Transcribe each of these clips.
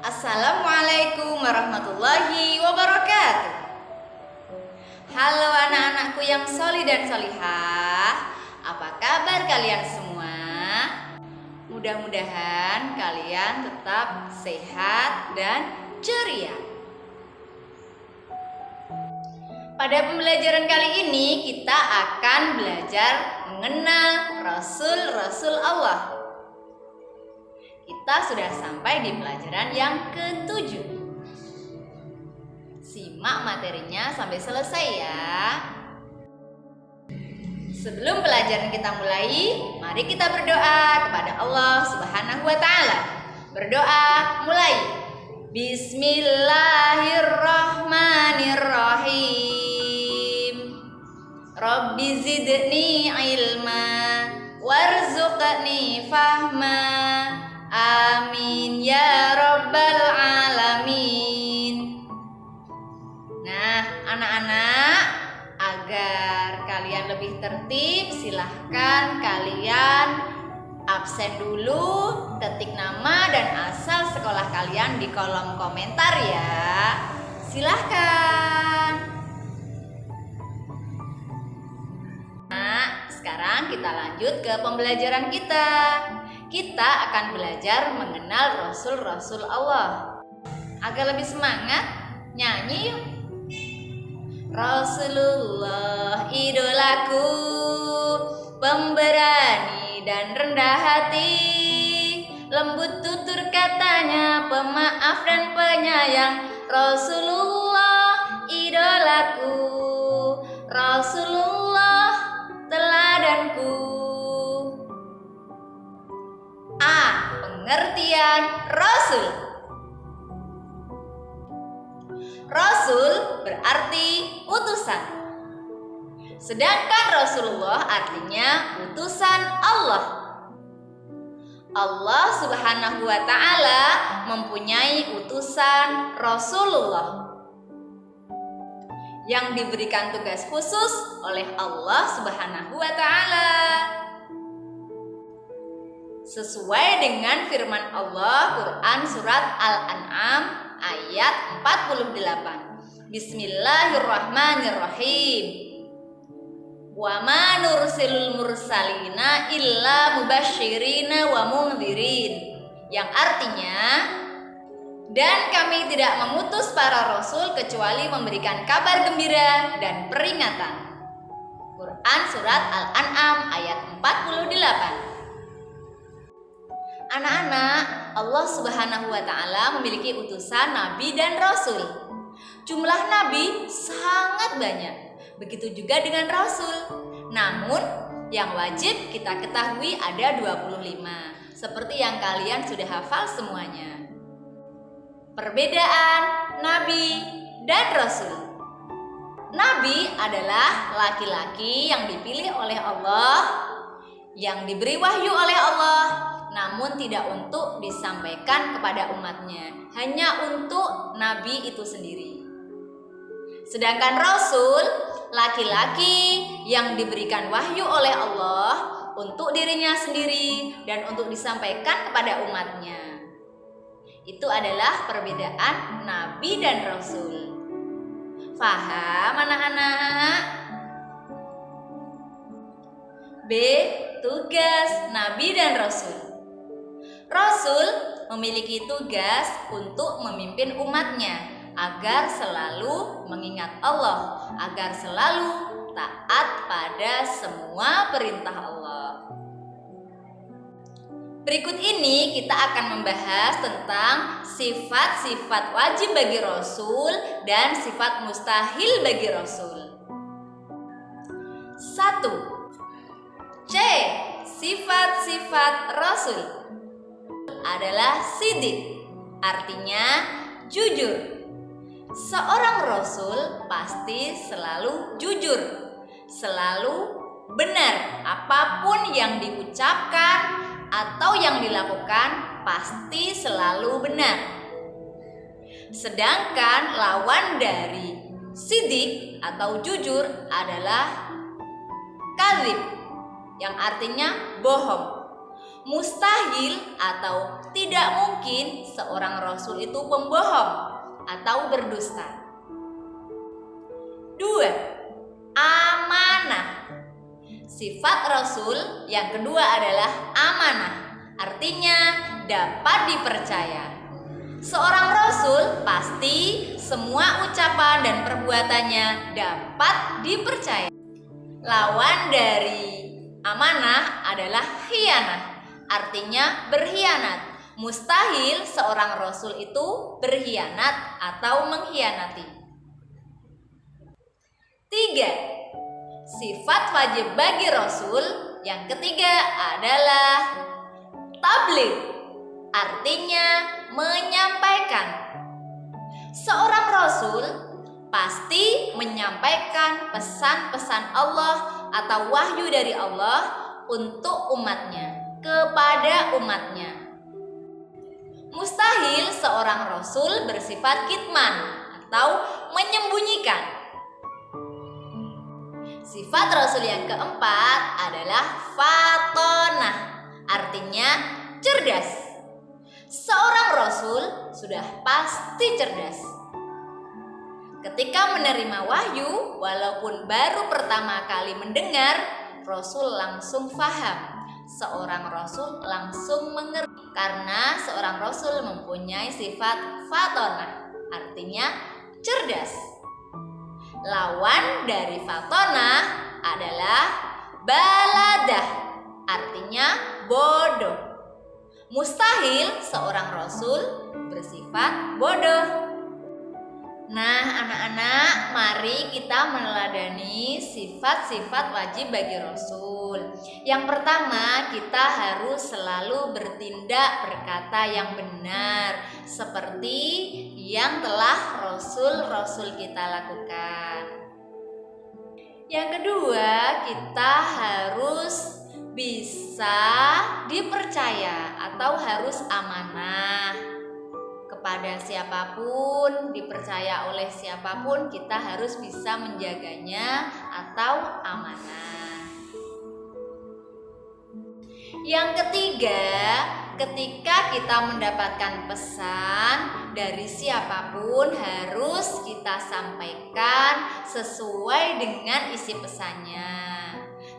Assalamualaikum warahmatullahi wabarakatuh. Halo anak-anakku yang soli dan solihah, apa kabar kalian semua? Mudah-mudahan kalian tetap sehat dan ceria. Pada pembelajaran kali ini kita akan belajar mengenal Rasul-Rasul Allah. Kita sudah sampai di pelajaran yang ke-7. Simak materinya sampai selesai ya. Sebelum pelajaran kita mulai, mari kita berdoa kepada Allah Subhanahu wa Ta'ala. Berdoa mulai. Bismillahirrahmanirrahim. Rabbi zidni ilma warzuqni fahma. Amin ya rabbal alamin. Nah, anak-anak, agar kalian lebih tertib, silahkan kalian absen dulu, ketik nama dan asal sekolah kalian di kolom komentar ya. Silahkan. Nah, sekarang kita lanjut ke pembelajaran kita. Kita akan belajar mengenal Rasul-Rasul Allah. Agar lebih semangat, nyanyi yuk. Rasulullah idolaku, pemberani dan rendah hati, lembut tutur katanya, pemaaf dan penyayang. Rasulullah idolaku, Rasulullah teladanku. A. Pengertian Rasul. Rasul berarti utusan. Sedangkan Rasulullah artinya utusan Allah. Allah Subhanahu wa Ta'ala mempunyai utusan Rasulullah yang diberikan tugas khusus oleh Allah Subhanahu wa Ta'ala. Sesuai dengan firman Allah Quran surat Al-An'am ayat 48. Bismillahirrahmanirrahim. Wa ma nursilul mursalina illa mubasyirina wa mundzirin. Yang artinya, dan kami tidak mengutus para rasul kecuali memberikan kabar gembira dan peringatan. Quran surat Al-An'am ayat 48. Anak-anak, Allah Subhanahu wa Ta'ala memiliki utusan nabi dan rasul. Jumlah nabi sangat banyak. Begitu juga dengan rasul. Namun, yang wajib kita ketahui ada 25. Seperti yang kalian sudah hafal semuanya. Perbedaan nabi dan rasul. Nabi adalah laki-laki yang dipilih oleh Allah, yang diberi wahyu oleh Allah, namun tidak untuk disampaikan kepada umatnya, hanya untuk nabi itu sendiri. Sedangkan rasul, laki-laki yang diberikan wahyu oleh Allah untuk dirinya sendiri dan untuk disampaikan kepada umatnya. Itu adalah perbedaan nabi dan rasul. Faham anak-anak? B. Tugas nabi dan rasul. Rasul memiliki tugas untuk memimpin umatnya agar selalu mengingat Allah, agar selalu taat pada semua perintah Allah. Berikut ini kita akan membahas tentang sifat-sifat wajib bagi Rasul dan sifat mustahil bagi Rasul. 1. C. Sifat-sifat Rasul adalah sidik, artinya jujur. Seorang rasul pasti selalu jujur, selalu benar. Apapun yang diucapkan atau yang dilakukan pasti selalu benar. Sedangkan lawan dari sidik atau jujur adalah kadzib, yang artinya bohong. Mustahil atau tidak mungkin seorang rasul itu pembohong atau berdusta. 2. Amanah. Sifat rasul yang kedua adalah amanah, artinya dapat dipercaya. Seorang rasul pasti semua ucapan dan perbuatannya dapat dipercaya. Lawan dari amanah adalah khianat, artinya berkhianat. Mustahil seorang rasul itu berkhianat atau mengkhianati. 3. Sifat wajib bagi rasul yang ketiga adalah tabligh, artinya menyampaikan. Seorang rasul pasti menyampaikan pesan-pesan Allah atau wahyu dari Allah untuk umatnya, kepada umatnya. Mustahil seorang rasul bersifat kitman atau menyembunyikan. Sifat rasul yang keempat adalah fatonah, artinya cerdas. Seorang rasul sudah pasti cerdas. Ketika menerima wahyu, walaupun baru pertama kali mendengar, rasul langsung faham. Seorang rasul langsung mengerti karena seorang rasul mempunyai sifat fatonah, artinya cerdas. Lawan dari fatonah adalah baladah, artinya bodoh. Mustahil seorang rasul bersifat bodoh. Nah, anak-anak, mari kita meneladani sifat-sifat wajib bagi rasul. Yang pertama, kita harus selalu bertindak berkata yang benar, seperti yang telah rasul-rasul kita lakukan. Yang kedua, kita harus bisa dipercaya atau harus amanah. Kepada siapapun, dipercaya oleh siapapun, kita harus bisa menjaganya atau amanah. Yang ketiga, ketika kita mendapatkan pesan dari siapapun, harus kita sampaikan sesuai dengan isi pesannya.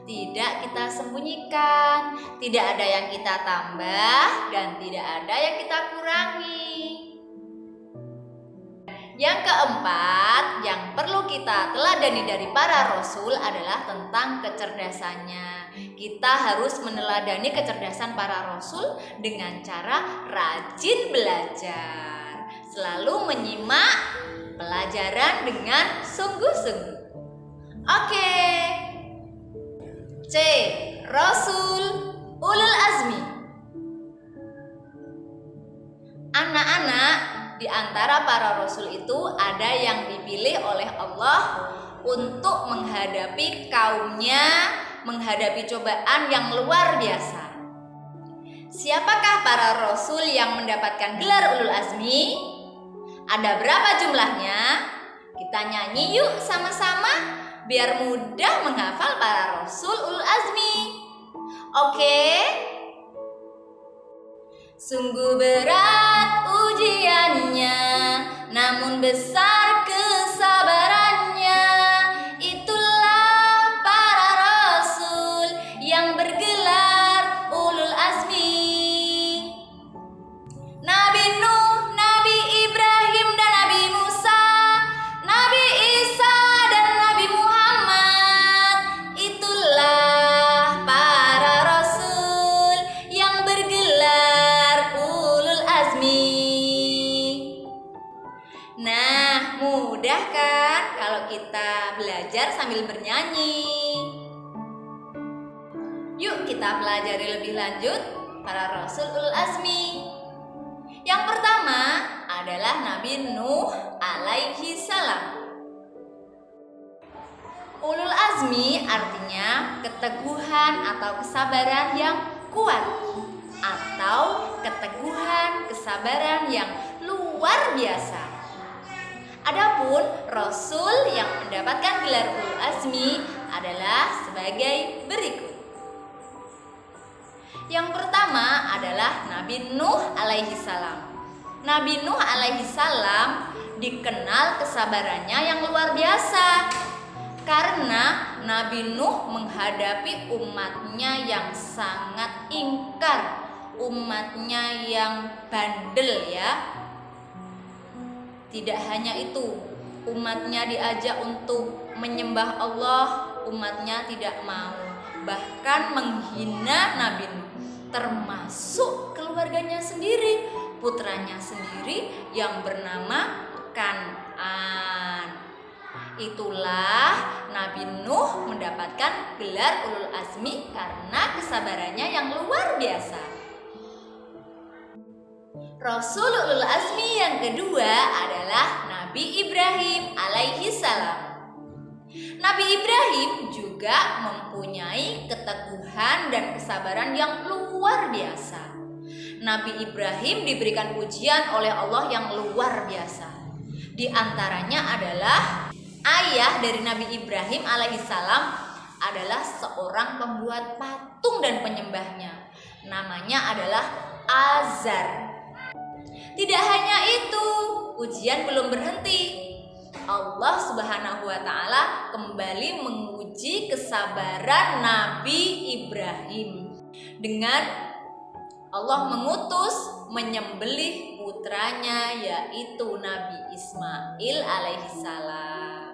Tidak kita sembunyikan, tidak ada yang kita tambah dan tidak ada yang kita kurangi. Yang keempat, yang perlu kita teladani dari para rasul adalah tentang kecerdasannya. Kita harus meneladani kecerdasan para rasul dengan cara rajin belajar, selalu menyimak pelajaran dengan sungguh-sungguh. Oke. C. Rasul ulul azmi. Anak-anak, di antara para rasul itu ada yang dipilih oleh Allah untuk menghadapi kaumnya, menghadapi cobaan yang luar biasa. Siapakah para rasul yang mendapatkan gelar ulul azmi? Ada berapa jumlahnya? Kita nyanyi yuk sama-sama biar mudah menghafal para rasul ulul azmi. Oke? Sungguh berat ujiannya, namun besar kesabarannya. Itulah para rasul yang bergelar ulul azmi. Nabi Nuh, Nabi Ibrahim dan Nabi Musa, Nabi Isa dan Nabi Muhammad. Itulah para rasul yang bergelar ulul azmi. Nah, mudah kan kalau kita belajar sambil bernyanyi? Yuk kita pelajari lebih lanjut para rasul ulul azmi. Yang pertama adalah Nabi Nuh alaihi salam. Ulul azmi artinya keteguhan atau kesabaran yang kuat, atau keteguhan kesabaran yang luar biasa. Adapun rasul yang mendapatkan gelar ulul azmi adalah sebagai berikut. Yang pertama adalah Nabi Nuh alaihi salam. Nabi Nuh alaihi salam dikenal kesabarannya yang luar biasa. Karena Nabi Nuh menghadapi umatnya yang sangat ingkar, umatnya yang bandel ya. Tidak hanya itu, umatnya diajak untuk menyembah Allah, umatnya tidak mau, bahkan menghina Nabi Nuh, termasuk keluarganya sendiri, putranya sendiri yang bernama Kan'an. Itulah Nabi Nuh mendapatkan gelar Ulul Azmi karena kesabarannya yang luar biasa. Rasul Ulul Azmi yang kedua adalah Nabi Ibrahim alaihi salam. Nabi Ibrahim juga mempunyai keteguhan dan kesabaran yang luar biasa. Nabi Ibrahim diberikan ujian oleh Allah yang luar biasa. Di antaranya adalah ayah dari Nabi Ibrahim alaihissalam adalah seorang pembuat patung dan penyembahnya. Namanya adalah Azar. Tidak hanya itu, ujian belum berhenti. Allah Subhanahu wa Ta'ala kembali menguji kesabaran Nabi Ibrahim dengan Allah mengutus menyembelih putranya, yaitu Nabi Ismail alaihissalam.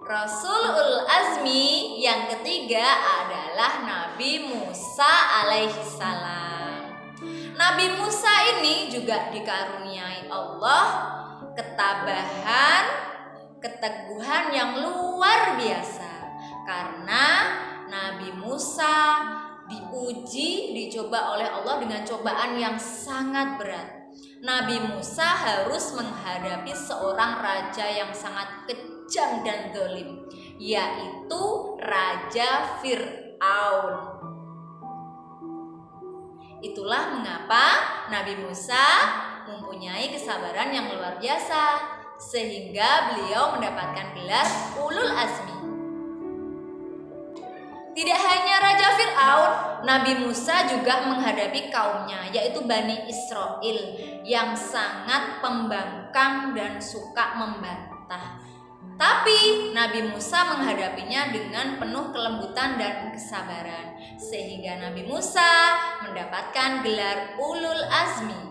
Rasulul Azmi yang ketiga adalah Nabi Musa alaihissalam. Nabi Musa ini juga dikaruniai Allah ketabahan, keteguhan yang luar biasa. Karena Nabi Musa dicoba oleh Allah dengan cobaan yang sangat berat. Nabi Musa harus menghadapi seorang raja yang sangat kejam dan zalim, yaitu Raja Fir'aun. Itulah mengapa Nabi Musa mempunyai kesabaran yang luar biasa, sehingga beliau mendapatkan gelar Ulul Azmi. Tidak hanya Raja Fir'aun, Nabi Musa juga menghadapi kaumnya, yaitu Bani Israel, yang sangat pembangkang dan suka membantah. Tapi Nabi Musa menghadapinya dengan penuh kelembutan dan kesabaran, sehingga Nabi Musa mendapatkan gelar Ulul Azmi.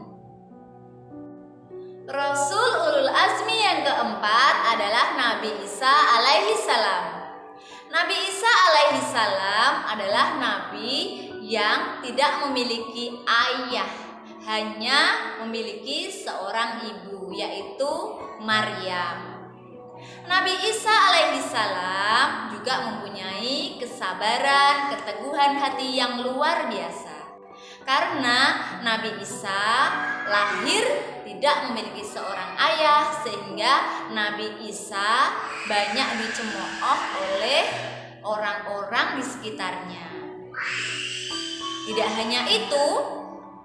Rasul Ulul Azmi yang keempat adalah Nabi Isa alaihi salam. Nabi Isa alaihi salam adalah nabi yang tidak memiliki ayah, hanya memiliki seorang ibu, yaitu Maryam. Nabi Isa alaihi salam juga mempunyai kesabaran, keteguhan hati yang luar biasa. Karena Nabi Isa lahir tidak memiliki seorang ayah, sehingga Nabi Isa banyak dicemooh oleh orang-orang di sekitarnya. Tidak hanya itu,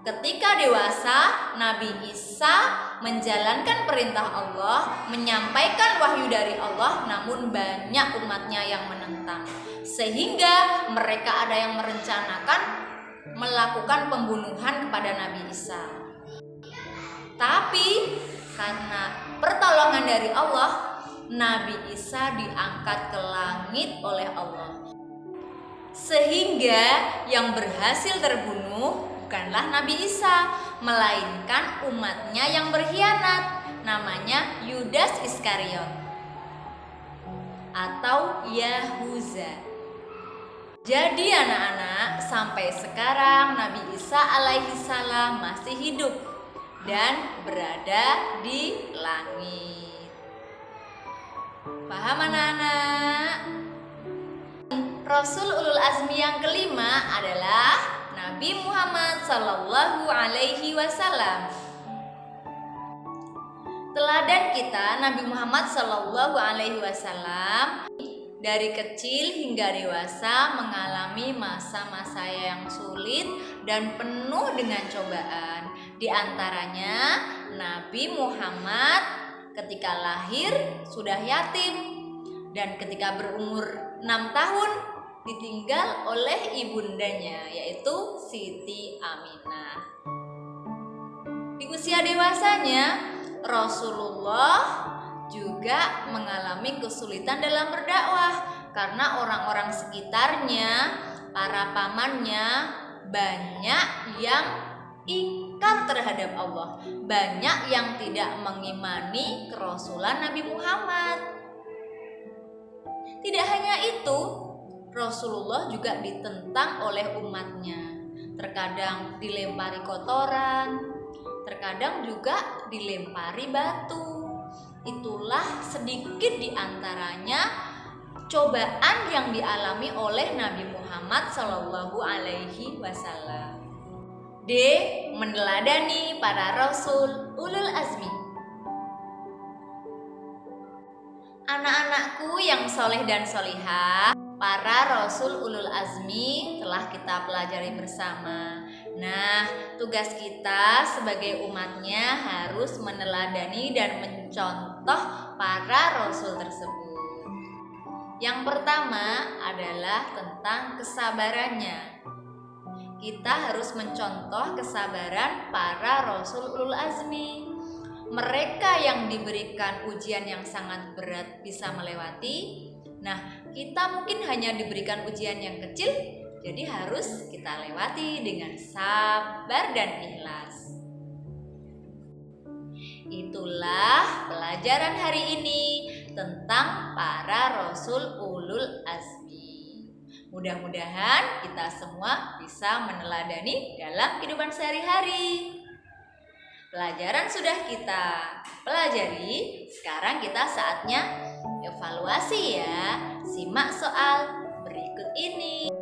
ketika dewasa Nabi Isa menjalankan perintah Allah, menyampaikan wahyu dari Allah, namun banyak umatnya yang menentang, sehingga mereka ada yang merencanakan melakukan pembunuhan kepada Nabi Isa. Tapi karena pertolongan dari Allah, Nabi Isa diangkat ke langit oleh Allah, sehingga yang berhasil terbunuh bukanlah Nabi Isa, melainkan umatnya yang berkhianat, namanya Yudas Iskariot atau Yahuza. Jadi anak-anak, sampai sekarang Nabi Isa alaihi salam masih hidup dan berada di langit. Paham anak-anak? Rasul Ulul Azmi yang kelima adalah Nabi Muhammad Sallallahu Alaihi Wasallam. Teladan kita Nabi Muhammad Sallallahu Alaihi Wasallam dari kecil hingga dewasa mengalami masa-masa yang sulit dan penuh dengan cobaan. Di antaranya Nabi Muhammad ketika lahir sudah yatim, dan ketika berumur 6 tahun ditinggal oleh ibundanya, yaitu Siti Aminah. Di usia dewasanya, Rasulullah juga mengalami kesulitan dalam berdakwah karena orang-orang sekitarnya, para pamannya, banyak yang ingkar terhadap Allah, banyak yang tidak mengimani kerasulan Nabi Muhammad. Tidak hanya itu, Rasulullah juga ditentang oleh umatnya. Terkadang dilempari kotoran, terkadang juga dilempari batu. Itulah sedikit di antaranya cobaan yang dialami oleh Nabi Muhammad Shallallahu Alaihi Wasallam. D. Meneladani para Rasul Ulul Azmi. Anak-anakku yang soleh dan solihah, para Rasul Ulul Azmi telah kita pelajari bersama. Nah, tugas kita sebagai umatnya harus meneladani dan mencontoh para Rasul tersebut. Yang pertama adalah tentang kesabarannya. Kita harus mencontoh kesabaran para Rasul Ulul Azmi. Mereka yang diberikan ujian yang sangat berat bisa melewati. Nah, kita mungkin hanya diberikan ujian yang kecil, jadi harus kita lewati dengan sabar dan ikhlas. Itulah pelajaran hari ini tentang para Rasul Ulul Azmi. Mudah-mudahan kita semua bisa meneladani dalam kehidupan sehari-hari. Pelajaran sudah kita pelajari, sekarang kita saatnya evaluasi ya. Simak soal berikut ini.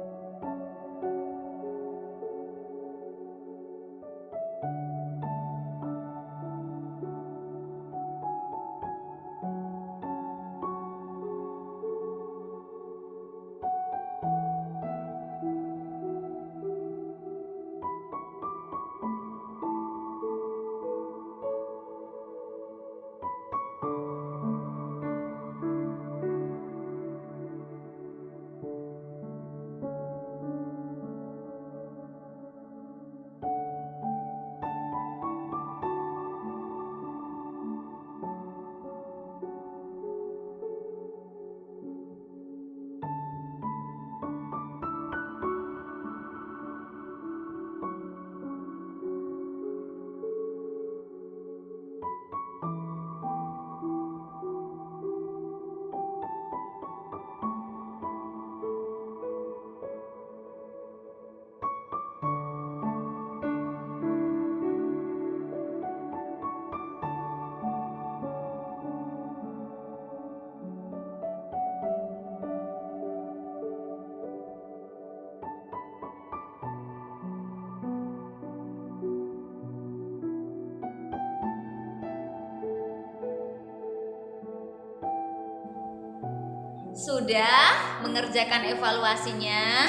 Sudah mengerjakan evaluasinya?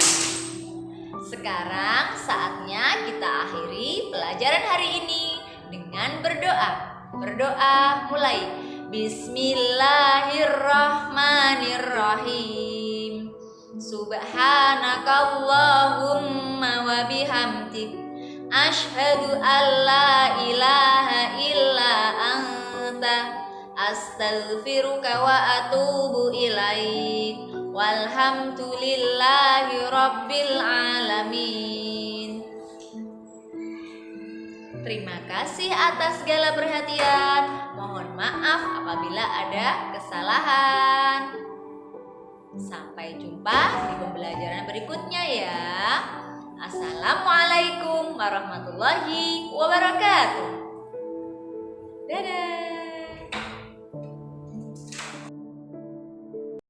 Sekarang saatnya kita akhiri pelajaran hari ini dengan berdoa. Berdoa mulai. Bismillahirrahmanirrahim. Subhanakallahumma wa bihamdik, asyhadu an la ilaha illa anta, astaghfiruka wa atubu ilaik, walhamdulillahi rabbil alamin. Terima kasih atas segala perhatian. Mohon maaf apabila ada kesalahan. Sampai jumpa di pembelajaran berikutnya ya. Assalamualaikum warahmatullahi wabarakatuh. Dadah.